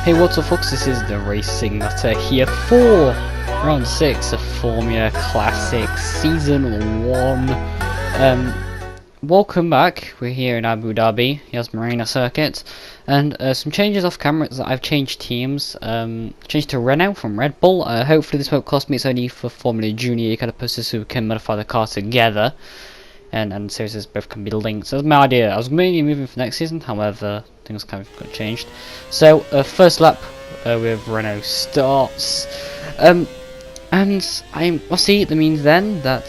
Hey, what's up folks, this is the Racing Nutter here for round 6 of Formula Classic Season 1. Welcome back, we're here in Abu Dhabi, here's Marina Circuit, and some changes off camera. I've changed teams, changed to Renault from Red Bull. Hopefully this won't cost me, it's only for Formula Junior, you kind of post this so we can modify the car together. And series both can be linked. So that's my idea. I was mainly moving for next season, however, things kind of got changed. So first lap with Renault starts, and I'll see. That means then that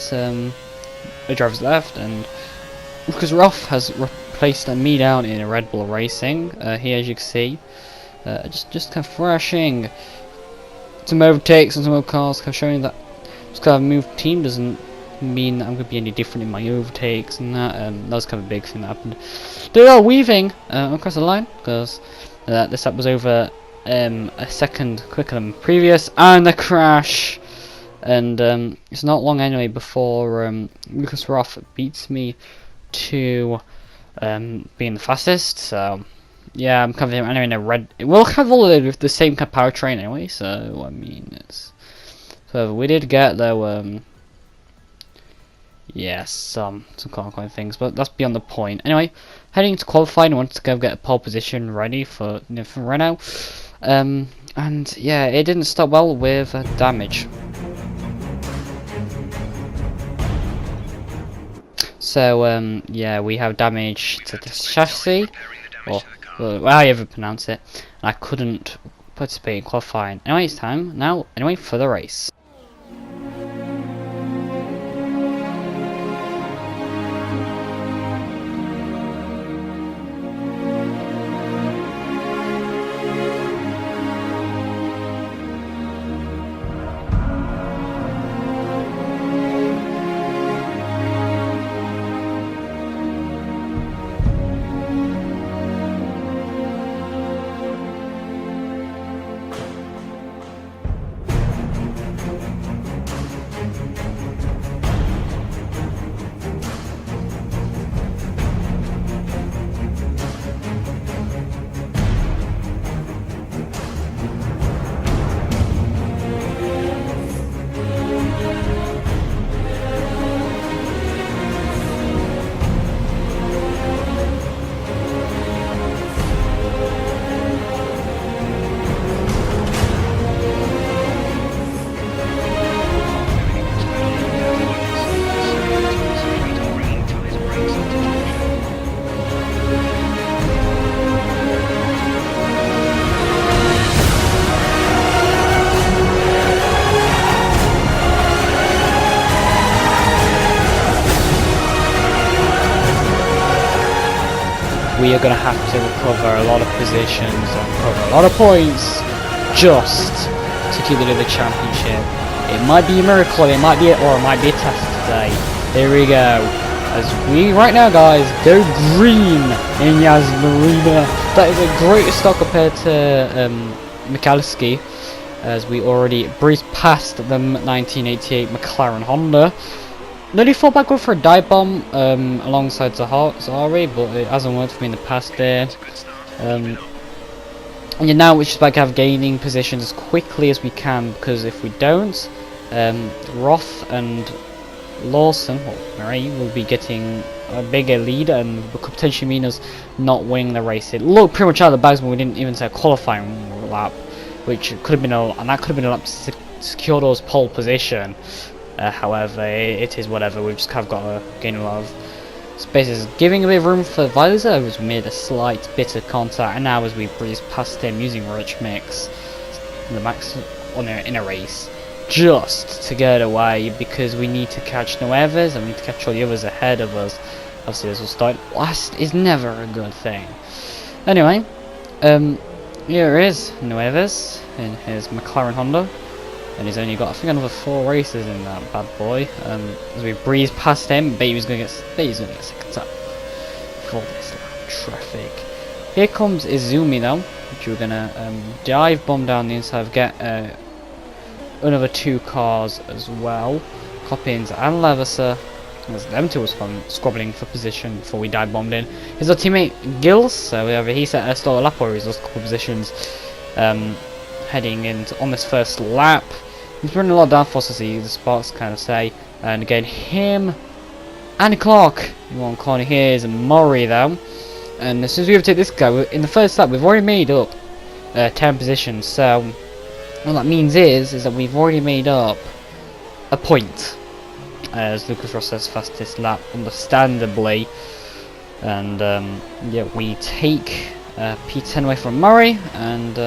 the driver's left, and because Rolf has replaced me down in a Red Bull Racing. Here, as you can see, just kind of thrashing some overtakes and some other cars, kind of showing that this kind of move team doesn't mean that I'm going to be any different in my overtakes and that. That was kind of a big thing that happened. They are weaving across the line because this lap was over a second quicker than previous, and the crash. And it's not long anyway before Lucas Roth beats me to being the fastest. So yeah, I'm kind of anyway in a red. We'll have all of the same kind of powertrain anyway. So I mean, it's so we did get though. Yes, some qualifying things, but that's beyond the point. Anyway, heading to qualifying, I wanted to go get a pole position ready for Renault, and yeah, it didn't start well with damage. So yeah, we have damage to the chassis, or however you pronounce it, and I couldn't participate in qualifying. Anyway, it's time now. Anyway, for the race. We are going to have to recover a lot of positions and recover a lot of points just to keep it in the championship. It might be a miracle, it might be or it might be a test today. Here we go. As we right now, guys, go green in Yas Marina. That is a great start compared to Michalski, as we already breezed past the 1988 McLaren Honda. Nearly thought about going for a dive bomb alongside Zahari, but it hasn't worked for me in the past there. And now we're just about to have gaining positions as quickly as we can, because if we don't, Roth and Lawson, or Murray, will be getting a bigger lead and could potentially mean us not winning the race. It looked pretty much out of the bags when we didn't even say a qualifying lap, which could have been a lap to secure those pole position. However, it is whatever. We've just kind of got to gain a lot of spaces, giving a bit of room for Visor, as we made a slight bit of contact, and now as we breeze past him using Rich Mix, the max in a race, just to get away, because we need to catch Nuevez and we need to catch all the others ahead of us. Obviously, this will start last is never a good thing. Anyway, here is Nuevez in his McLaren Honda. And he's only got, I think, another 4 races in that bad boy. As we breeze past him, Baby's gonna get second up for this traffic. Here comes Izumi though, which we're gonna dive bomb down the inside, get another 2 cars as well. Coppins and Leverser. As them two was squabbling for position before we dive bombed in. Here's our teammate Gills, so he set a stall lap where he's lost a couple of positions. heading into on this first lap. He's running a lot of downforce, as the sparks kind of say. And again, him and Clark in one corner. Here is Murray though. And as soon as we overtake this guy, in the first lap, we've already made up 10 positions. So what that means is that we've already made up a point. As Lucas Ross says, fastest lap, understandably. And yeah, we take P10 away from Murray, and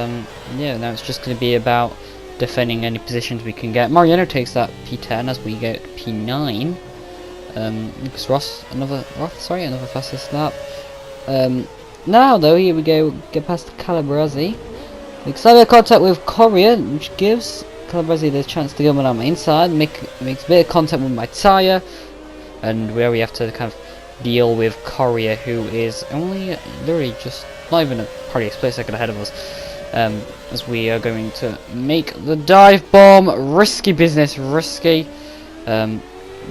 yeah, now it's just going to be about defending any positions we can get. Mariano takes that P10 as we get P9. Lucas Ross, another fastest lap. Now though, here we go, get past Calabresi. Excited contact with Correa, which gives Calabresi the chance to go on my inside, makes a bit of contact with my tyre, and where we have to kind of deal with Correa, who is only literally just not even probably a split second ahead of us. As we are going to make the dive bomb. Risky business, risky.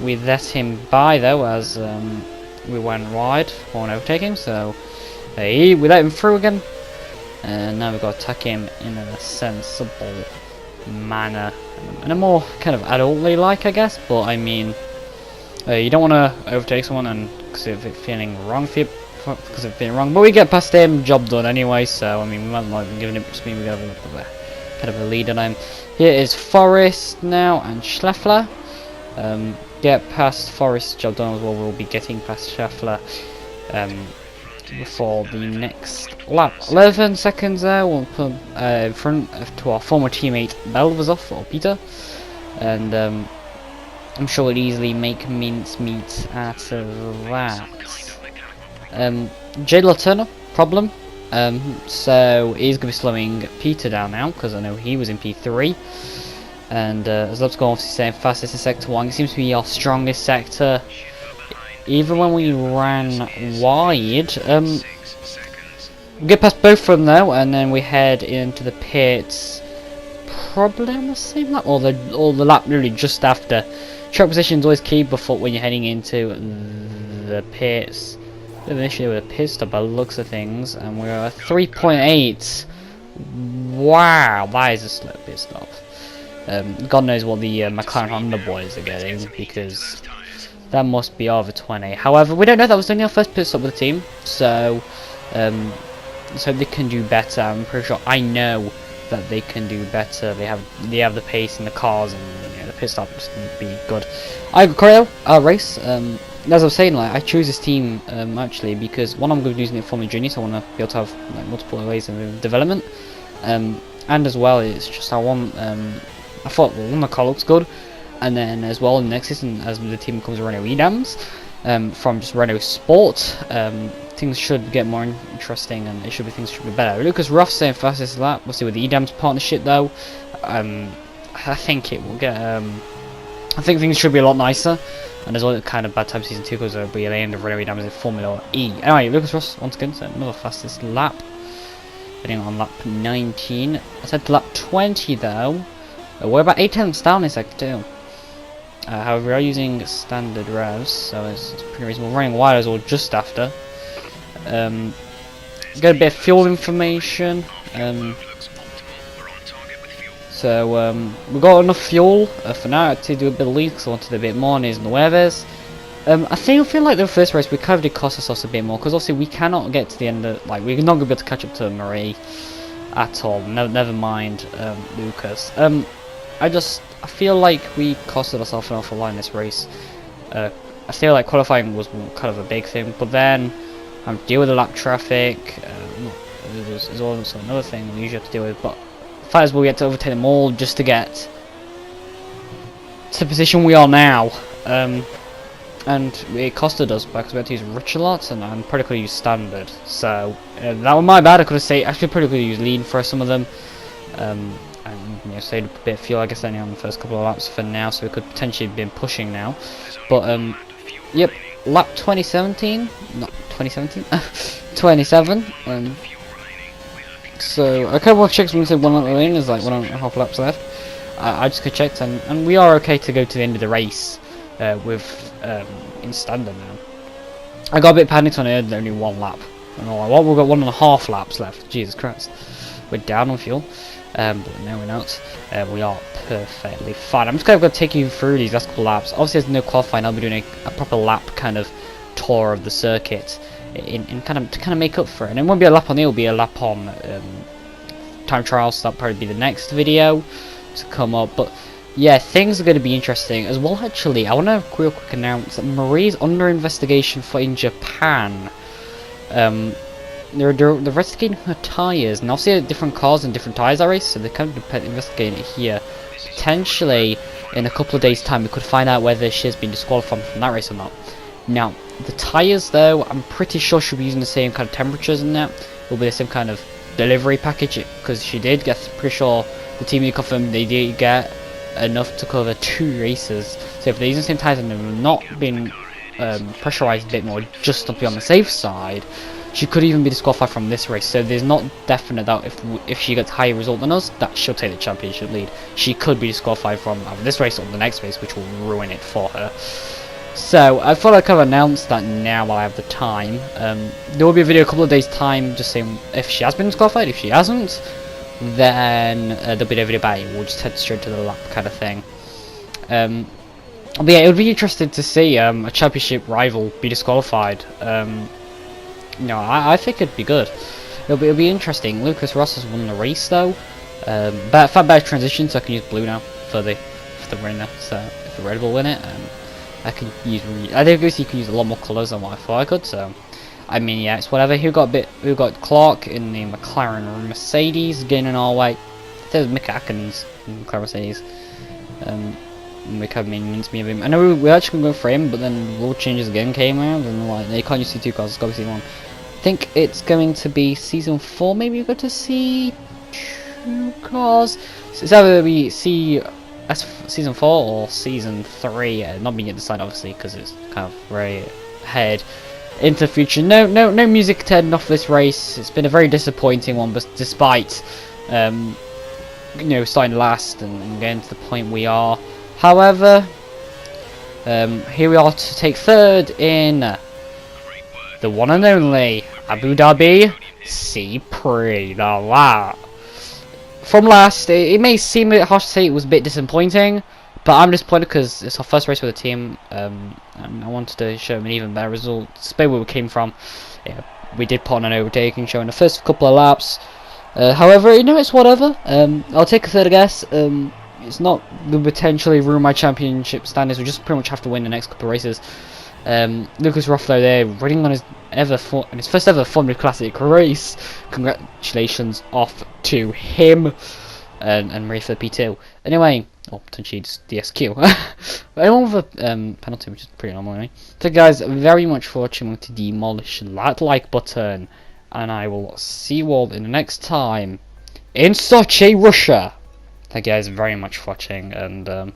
We let him by though, as we went wide on overtaking, so we let him through again, and now we've got to attack him in a sensible manner, in a more kind of adultly like, I guess. But I mean, you don't want to overtake someone and because of it feeling wrong but we get past him, job done anyway. So I mean, we might not have given it, just mean we got a kind of a lead on him. Here is Forrest now and Scheffler. Get past Forrest, job done as well. We'll be getting past Scheffler before the next lap. 11 seconds there. We'll put in front to our former teammate Belvazov or Peter, and I'm sure we'll easily make mincemeat out of that. J. Turner, problem. So he's going to be slowing Peter down now, because I know he was in P3. And as let's go obviously saying fastest in sector 1, it seems to be our strongest sector. Even when we ran wide, we get past both of them though, and then we head into the pits. Probably on the same lap, or the lap really just after. Track position is always key before when you're heading into the pits. Bit of an issue with a pit stop by the looks of things, and we're at 3.8. Wow, that is a slow pit stop. God knows what the McLaren Honda boys are getting, because that must be over 20. However, we don't know, that was only our first pit stop with the team, so let's hope they can do better. I'm pretty sure, I know that they can do better. They have the pace in the cars, and you know, the pit stop is going to be good. I got Correa, our race. As I was saying, like, I choose this team actually because one, I'm going to be using it for my junior, so I want to be able to have like, multiple ways of development, and as well, it's just I thought the car looks good, and then as well in the next season, as the team becomes Renault Edams, from just Renault Sport, things should get more interesting, and things should be better. Lucas Ross saying fastest lap. We'll see with the Edams partnership though. I think it will get. I think things should be a lot nicer, and as well, kind of bad time season 2 because it'll be the end of Renault Edams in Formula E. Anyway, Lucas Ross once again, so another fastest lap. Heading on lap 19. I said to lap 20 though. We're about 8 tenths down in sector 2. However, we are using standard revs, so it's pretty reasonable. Running wide as well, just after. Got a bit of fuel information. So we've got enough fuel for now to do a bit of lead, because I wanted a bit more near Nueves. I feel like the first race we kind of did cost ourselves a bit more, because obviously we cannot get to the end of, like, we're not going to be able to catch up to Marie at all. Never mind Lucas. I feel like we costed ourselves an awful lot in this race. I feel like qualifying was kind of a big thing, but then deal with the lap traffic. There's also another thing we usually have to deal with, but the fact is we had to overtake them all just to get to the position we are now. And it costed us because we had to use rich a lot, and I'm probably could have used standard. So that was my bad. I could have saved. Actually, probably could have used lean for some of them. And you know, saved a bit of fuel, I guess, only on the first couple of laps for now, so we could potentially have been pushing now. But yep, lap 2017, not 2017, 27. So I kind of want to check. When we said 1 lap lane, there's like 1.5 laps left. I just could check, and we are okay to go to the end of the race with in standard now. I got a bit panicked on it. Only 1 lap. And all, we've got 1.5 laps left. Jesus Christ. we're down on fuel, but no, we're not. We are perfectly fine. I'm just going to take you through these last couple laps. Obviously, there's no qualifying. I'll be doing a proper lap kind of tour of the circuit, in to kind of make up for it. And it won't be a lap on here; it'll be a lap on time trials. So that'll probably be the next video to come up. But yeah, things are going to be interesting as well. Actually, I want to real quick announce that Marie's under investigation for in Japan. They're investigating her tyres, and obviously different cars and different tyres are raced, so they're kind of investigating it here. Potentially, in a couple of days' time, we could find out whether she has been disqualified from that race or not. Now, the tyres, though, I'm pretty sure she'll be using the same kind of temperatures in that. Will be the same kind of delivery package, because she did get, pretty sure the team confirmed they did get enough to cover 2 races. So if they're using the same tyres and they've not been pressurized a bit more, just to be on the safe side, she could even be disqualified from this race. So there's not definite that if she gets a higher result than us, that she'll take the championship lead. She could be disqualified from either this race or the next race, which will ruin it for her. So I thought I'd kind of announce that now while I have the time. There will be a video a couple of days time just saying if she has been disqualified. If she hasn't, then there'll be no video about it. We'll just head straight to the lap kind of thing. But yeah, it would be interesting to see a championship rival be disqualified. No, I think it'd be good. It'll be interesting. Lucas Ross has won the race though. But fat better transition, so I can use blue now for the winner. So if the red will win it, I can use. I think you can use a lot more colours than what I thought I could. So I mean, yeah, it's whatever. Who got Clark in the McLaren Mercedes gaining our way. There's Mick Atkins in McLaren Mercedes. Mick had minions me of him. I know we actually going to go for him, but then rule changes again came out, and like they can't use C2 cars. It's got to be C1. I think it's going to be season 4. Maybe we go to C2 cars. So it's either be season 4 or season 3. Not being yet decided, obviously, because it's kind of very ahead into the future. No music turning off this race. It's been a very disappointing one, but despite starting last and getting to the point we are. However, here we are to take third in the one and only Abu Dhabi C-Prix. Now that from last, it may seem a bit harsh to say it was a bit disappointing, but I'm disappointed because it's our first race with the team, and I wanted to show them an even better result. Despite where we came from, yeah, we did put on an overtaking, showing the first couple of laps. However, it's whatever. I'll take a third, I guess. It's not going to potentially ruin my championship standings. We just pretty much have to win the next couple of races. Lucas Ruffalo there, running on his first ever Formula Classic race. Congratulations off to him, and ready for the P2. Anyway, or potentially just DSQ. But anyone with a penalty, which is pretty normal anyway. Thank you guys very much for watching. I'm going to demolish that like button, and I will see you all in the next time in Sochi, Russia. Thank you guys very much for watching, and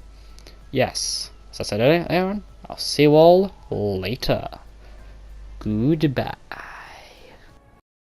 yes, as I said earlier, I'll see you all later. Goodbye.